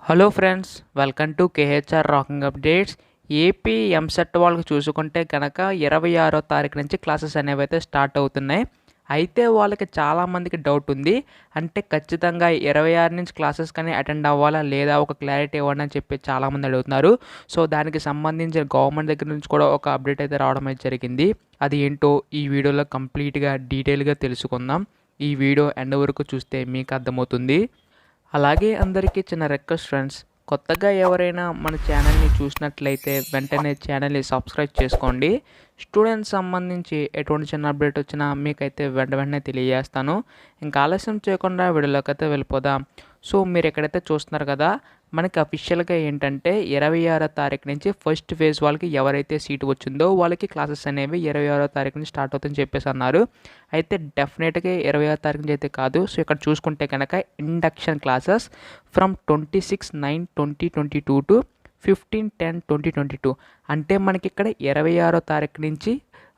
Hello friends, welcome to KHR rocking updates. AP EAMCET వాళ్ళకి చూసుకుంటే కనుక 26వ తారీఖు నుంచి క్లాసెస్ అనేవి అయితే స్టార్ట్ అవుతున్నాయి. అయితే వాళ్ళకి చాలామందికి డౌట్ ఉంది. అంటే ఖచ్చితంగా 26 నుంచి క్లాసెస్ కానీ అటెండ్ అవ్వాలా లేదా, ఒక క్లారిటీ ఇవ్వండి అని చెప్పి చాలామంది అడుగుతున్నారు. సో దానికి సంబంధించిన గవర్నమెంట్ దగ్గర నుంచి కూడా ఒక అప్డేట్ అయితే రావడం అయితే జరిగింది. అది ఏంటో ఈ వీడియోలో కంప్లీట్గా డీటెయిల్గా తెలుసుకుందాం. ఈ వీడియో ఎండ్ వరకు చూస్తే మీకు అర్థమవుతుంది. అలాగే అందరికీ చిన్న రిక్వెస్ట్ ఫ్రెండ్స్, కొత్తగా ఎవరైనా మన ఛానల్ని చూసినట్లయితే వెంటనే ఛానల్ని సబ్స్క్రైబ్ చేసుకోండి. స్టూడెంట్స్ సంబంధించి ఎటువంటి చిన్న అప్డేట్ వచ్చినా మీకైతే వెంటనే తెలియజేస్తాను. ఇంకా ఆలస్యం చేయకుండా వీడియోలోకి అయితే వెళ్ళిపోదాం. సో మీరు ఎక్కడైతే చూస్తున్నారు కదా, మనకి అఫీషియల్గా ఏంటంటే 26వ తారీఖు నుంచి ఫస్ట్ ఫేజ్ వాళ్ళకి ఎవరైతే సీటు వచ్చిందో వాళ్ళకి క్లాసెస్ అనేవి 26వ తారీఖు నుంచి స్టార్ట్ అవుతుందని చెప్పేసి అన్నారు. అయితే డెఫినెట్గా 26వ తారీఖు నుంచి అయితే కాదు. సో ఇక్కడ చూసుకుంటే కనుక ఇండక్షన్ క్లాసెస్ ఫ్రమ్ 26/9/2022 టు 15/10/2022. అంటే మనకి ఇక్కడ 26వ తారీఖు నుంచి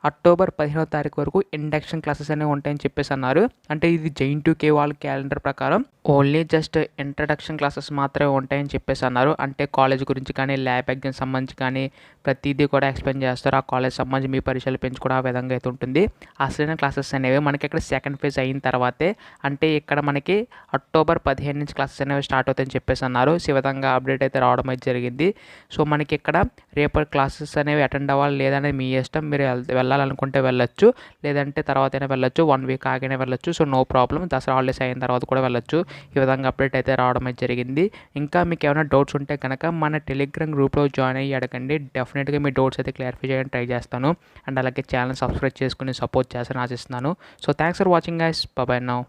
అక్టోబర్ 15వ తారీఖు వరకు ఇండక్షన్ క్లాసెస్ అనేవి ఉంటాయని చెప్పేసి అన్నారు. అంటే ఇది జైన్ 2K వాళ్ళ క్యాలెండర్ ప్రకారం ఓన్లీ జస్ట్ ఇంట్రడక్షన్ క్లాసెస్ మాత్రమే ఉంటాయని చెప్పేసి అన్నారు. అంటే కాలేజ్ గురించి కానీ, ల్యాబ్ ఎగ్జామ్ సంబంధించి కానీ ప్రతిదీ కూడా ఎక్స్ప్లెయిన్ చేస్తారు. ఆ కాలేజ్ సంబంధించి మీ పరీక్షలు పెంచుకోవడం ఆ విధంగా అయితే ఉంటుంది. అసలైన క్లాసెస్ అనేవి మనకి ఇక్కడ సెకండ్ ఫేజ్ అయిన తర్వాతే, అంటే ఇక్కడ మనకి అక్టోబర్ 15 నుంచి క్లాసెస్ అనేవి స్టార్ట్ అవుతాయని చెప్పేసి అన్నారు. సో ఈ విధంగా అప్డేట్ అయితే రావడం అయితే జరిగింది. సో మనకి ఇక్కడ రేపటి క్లాసెస్ అనేవి అటెండ్ అవ్వాలి లేదనేది మీ ఇష్టం. మీరు వెళ్ళాలనుకుంటే వెళ్ళొచ్చు, లేదంటే తర్వాత అయినా వెళ్ళొచ్చు, 1 వీక్ ఆగైనా వెళ్ళొచ్చు. So no problem. Dasara holidays అయిన తర్వాత కూడా వెళ్ళొచ్చు. ఈ విధంగా అప్డేట్ అయితే రావడం అయితే జరిగింది. ఇంకా మీకు ఏమైనా డౌట్స్ ఉంటే కనుక మన టెలిగ్రామ్ గ్రూప్లో జాయిన్ అయ్యి అడగండి. డెఫినెట్గా మీ డౌట్స్ అయితే క్లారిఫై చేయడానికి ట్రై చేస్తాను. అండ్ అలాగే ఛానల్ సబ్స్క్రైబ్ చేసుకుని సపోర్ట్ చేస్తాను ఆశిస్తున్నాను. So thanks for watching guys. By by now.